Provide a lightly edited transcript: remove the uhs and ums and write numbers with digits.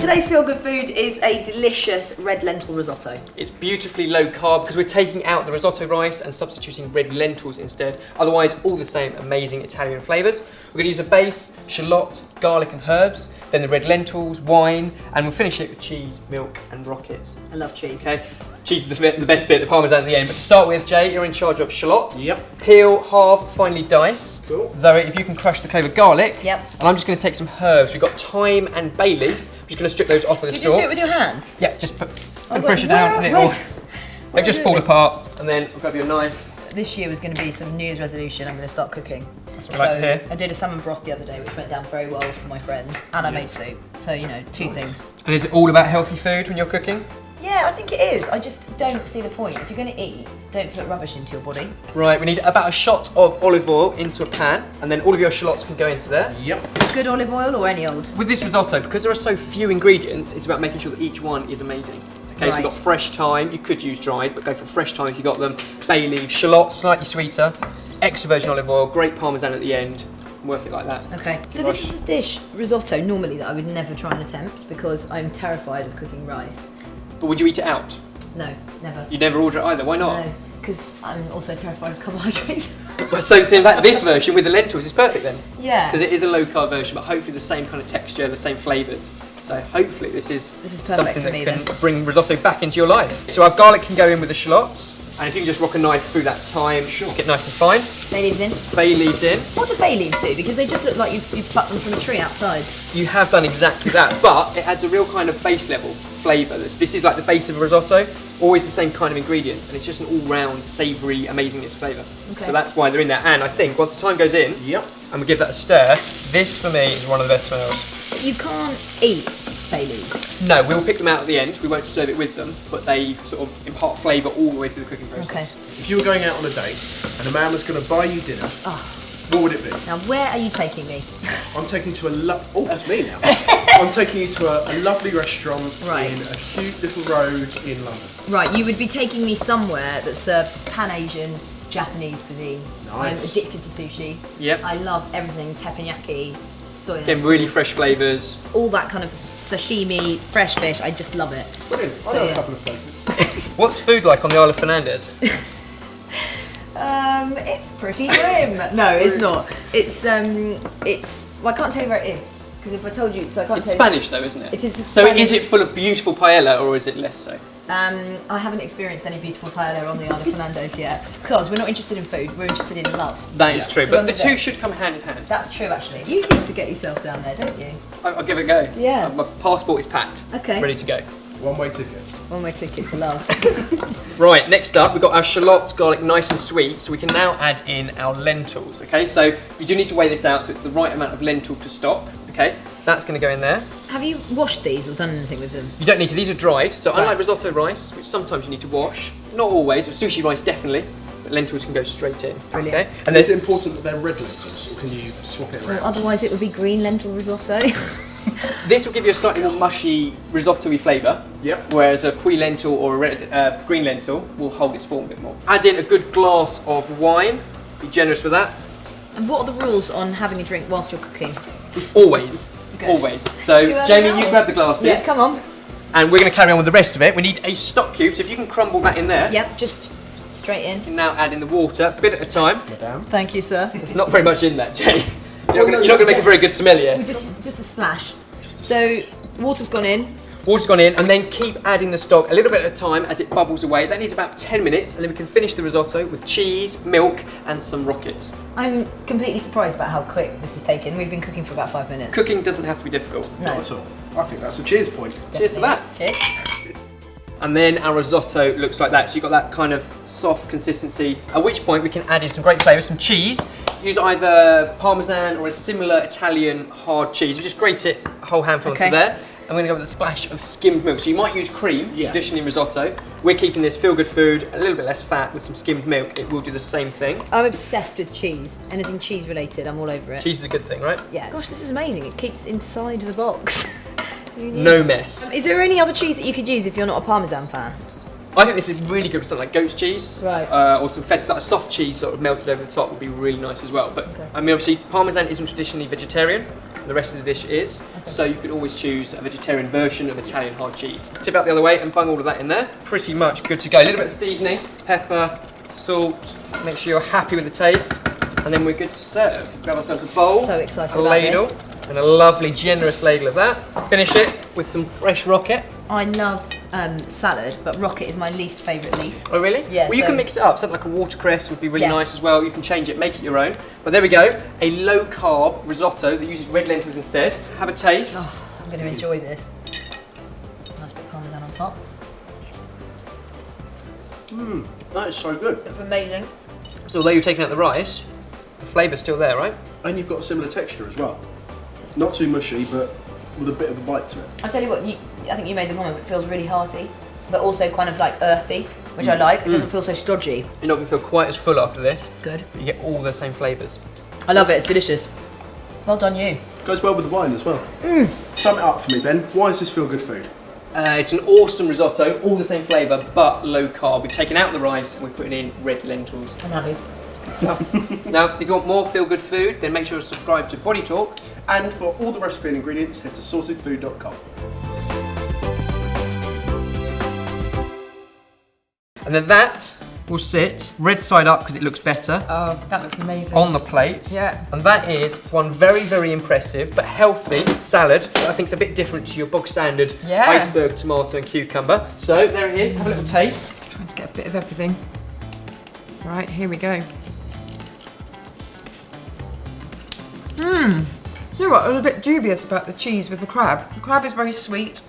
Today's Feel Good food is a delicious red lentil risotto. It's beautifully low carb because we're taking out the risotto rice and substituting red lentils instead. Otherwise, all the same amazing Italian flavours. We're going to use a base, shallot, garlic and herbs, then the red lentils, wine, and we'll finish it with cheese, milk and rockets. I love cheese. Okay, cheese is the best bit, the parmesan at the end. But to start with, Jay, you're in charge of shallot. Yep. Peel, halve, finely dice. Cool. Zoe, if you can crush the clove of garlic. Yep. And I'm just going to take some herbs. We've got thyme and bay leaf. I'm just going to strip those off with the Do you just stalk. do it with your hands? Yeah, just put I was pressure like, down and it'll just fall it? apart. And then I'll grab your knife. This year was going to be some New Year's resolution. I'm going to start cooking. That's what I like to hear. I did a salmon broth the other day, which went down very well for my friends, and I made soup. So, you know, two things. And is it all about healthy food when you're cooking? Yeah, I think it is. I just don't see the point. If you're going to eat, don't put rubbish into your body. Right, we need about a shot of olive oil into a pan, and then all of your shallots can go into there. Yep. Good olive oil or any old? With this risotto, because there are so few ingredients, it's about making sure that each one is amazing. Okay, so we've got fresh thyme, you could use dried, but go for fresh thyme if you got them. Bay leaves, shallots, slightly sweeter, extra virgin olive oil, great parmesan at the end. Work it like that. Okay, so this is a dish, risotto, normally that I would never try and attempt because I'm terrified of cooking rice. But would you eat it out? No, never. You'd never order it either, why not? No, because I'm also terrified of carbohydrates. So in fact, this version with the lentils is perfect then? Yeah. Because it is a low carb version, but hopefully the same kind of texture, the same flavours. So hopefully this is perfect something for that me can then. bring risotto back into your life. So our garlic can go in with the shallots, and if you can just rock a knife through that thyme, just get nice and fine. Bay leaves in. Bay leaves in. What do bay leaves do? Because they just look like you've plucked them from a tree outside. You have done exactly that, but it adds a real kind of base level flavour. This is like the base of a risotto, always the same kind of ingredients, and it's just an all-round savoury amazingness flavour. Okay. So that's why they're in there. And I think once the thyme goes in, Yep. and we give that a stir, this for me is one of the best smells. You can't eat bay leaves. No, we'll pick them out at the end. We won't serve it with them, but they sort of impart flavour all the way through the cooking process. If you were going out on a date and a man was going to buy you dinner, what would it be? Now, where are you taking me? I'm taking you to that's me now. I'm taking you to a lovely restaurant Right. in a cute little road in London. Right, you would be taking me somewhere that serves Pan-Asian, Japanese cuisine. Nice. I'm addicted to sushi. Yep. I love everything, teppanyaki, soy Again, really fresh flavours. all that kind of sashimi, fresh fish. I just love it. Brilliant. I know a couple of places. What's food like on the Isle of Fernandez? It's pretty grim. No, it's not. Well, I can't tell you where it is because if I told you, so I can't It's tell Spanish though, isn't it? It is So Spanish. is it full of beautiful paella or is it less so? you. I haven't experienced any beautiful paella on the Isle of Fernandez yet because we're not interested in food. We're interested in love. That is true, So but when the we're two there- should come hand in hand. That's true, actually. You need to get yourself down there, don't you? I'll give it a go. Yeah. My passport is packed. Okay. Ready to go. One-way ticket. One-way ticket to love. Right, next up we've got our shallots, garlic nice and sweet, so we can now add in our lentils, okay? So you do need to weigh this out so it's the right amount of lentil to stock, okay? That's going to go in there. Have you washed these or done anything with them? You don't need to, these are dried, so Right. unlike risotto rice, which sometimes you need to wash, not always, with sushi rice definitely, but lentils can go straight in, Brilliant. okay? And is it important that they're red lentils, or can you swap it around? Well, otherwise it would be green lentil risotto. This will give you a slightly more mushy, risotto-y flavour. Yep. Whereas a pui lentil or a red, green lentil will hold its form a bit more. Add in a good glass of wine. Be generous with that. And what are the rules on having a drink whilst you're cooking? Always. Good. Always. So, Do you have Jamie, it you now? grab the glasses. Yeah, come on. And we're going to carry on with the rest of it. We need a stock cube, so if you can crumble that in there. Yep, just straight in. You can now add in the water, a bit at a time. Madame. Thank you, sir. There's not very much in that, Jay. You're not going to make a very good sommelier. Just a splash. So, water's gone in. Water's gone in, and then keep adding the stock a little bit at a time as it bubbles away. That needs about 10 minutes, and then we can finish the risotto with cheese, milk, and some rockets. I'm completely surprised about how quick this has taken. We've been cooking for about 5 minutes. Cooking doesn't have to be difficult. No. Not at all. I think that's a cheers point. Cheers to that. Cheers. And then our risotto looks like that. So you've got that kind of soft consistency, at which point we can add in some great flavour, some cheese. Use either Parmesan or a similar Italian hard cheese. We just grate it a whole handful Okay. onto there. I'm going to go with a splash of skimmed milk. So you might use cream, traditionally in risotto. We're keeping this feel-good food, a little bit less fat with some skimmed milk. It will do the same thing. I'm obsessed with cheese. Anything cheese related, I'm all over it. Cheese is a good thing, right? Yeah. Gosh, this is amazing. It keeps inside the box. No mess. Is there any other cheese that you could use if you're not a Parmesan fan? I think this is really good with something like goat's cheese, Right. Or some feta, like a soft cheese sort of melted over the top would be really nice as well. But Okay. I mean, obviously, Parmesan isn't traditionally vegetarian. The rest of the dish is, so you could always choose a vegetarian version of Italian hard cheese. Tip out the other way and bung all of that in there. Pretty much good to go. A little bit of seasoning, pepper, salt. Make sure you're happy with the taste, and then we're good to serve. Grab ourselves a bowl, So excited a about ladle, this. and a lovely, generous ladle of that. Finish it with some fresh rocket. I love salad, but rocket is my least favourite leaf. Oh really? Yeah, Well, you so- can mix it up. Something like a watercress would be really Yeah. nice as well. You can change it, make it your own. But there we go. A low carb risotto that uses red lentils instead. Have a taste. Oh, I'm going to enjoy this. Nice bit of parmesan on top. That is so good. It's amazing. So although you've taken out the rice, the flavour's still there, right? And you've got a similar texture as well. Not too mushy, but with a bit of a bite to it. I'll tell you what, I think you made the comment. It feels really hearty, but also kind of like earthy, which I like. It doesn't feel so stodgy. You're not going to feel quite as full after this, Good. but you get all the same flavours. I love it. It's delicious. Well done, you. Goes well with the wine as well. Sum it up for me, Ben. Why does this feel good food? It's an awesome risotto, all the same flavour, but low carb. We've taken out the rice and we're putting in red lentils. I'm happy. Now, if you want more feel-good food, then make sure to subscribe to Body Talk. And for all the recipe and ingredients, head to sautéingfood.com. And then that will sit red side up because it looks better Oh, that looks amazing. on the plate. Yeah. And that is one very, very impressive but healthy salad that I think is a bit different to your bog standard Yeah. iceberg tomato and cucumber. So there it is, have a little taste. Trying to get a bit of everything. Right, here we go. You know what, I was a bit dubious about the cheese with the crab. The crab is very sweet,